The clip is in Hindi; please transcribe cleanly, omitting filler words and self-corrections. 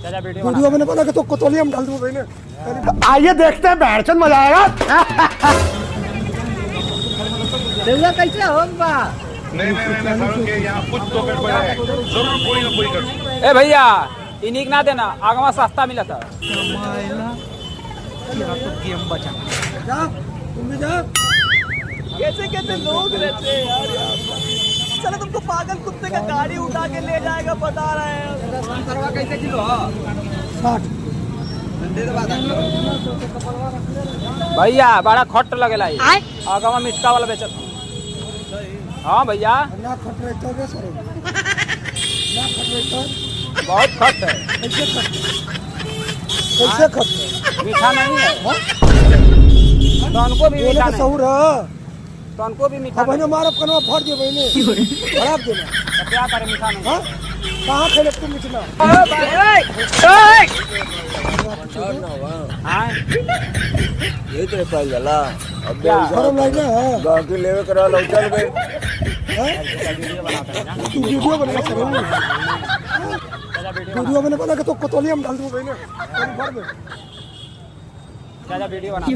वीडियो मैंने बना के तो कोतोलियम डाल दूं भाई ने। आइए देखते हैं बैठचंद मजा आएगा। देवला कैसे हो बा? नहीं यहाँ कुछ तो गड़बड़ है, जरूर कोई ना कोई गड़बड़। ए भैया इनिक ना देना, आगवा सस्ता मिला था। जा तुम भी जा। कैसे कैसे लोग रहते हैं यार यहाँ पर। चलो तुमको पागल कुत्ते का गाड़ी उठा के ले जाएगा बता रहे हैं। करवा कैसे किलो? 60 भैया बड़ा खट लगेला ये, आगवा मिटका वाला बेचत। हाँ भैया ना खट रहे तो बस ना खट रहे तो बहुत खट है, कैसे खट मीठा नहीं है। तो उनको भी मीठा नहीं, सहूर है। तो उनको भी मीठा अब नहीं। बहने मारब कनवा फाड़ दिए बहने खराब देना। तो क्या करे मीठा नहीं। हाँ कहाँ खेले तुम मिचना। हाँ ये तो पाई जाला अब क्या? शर्म लग रहा है। गांव की लेवे करा लो चल गए। तू वीडियो बना कर वीडियो मैंने बना के तो कोतोलियम डाल दूं भाई ने भर में। वीडियो बना।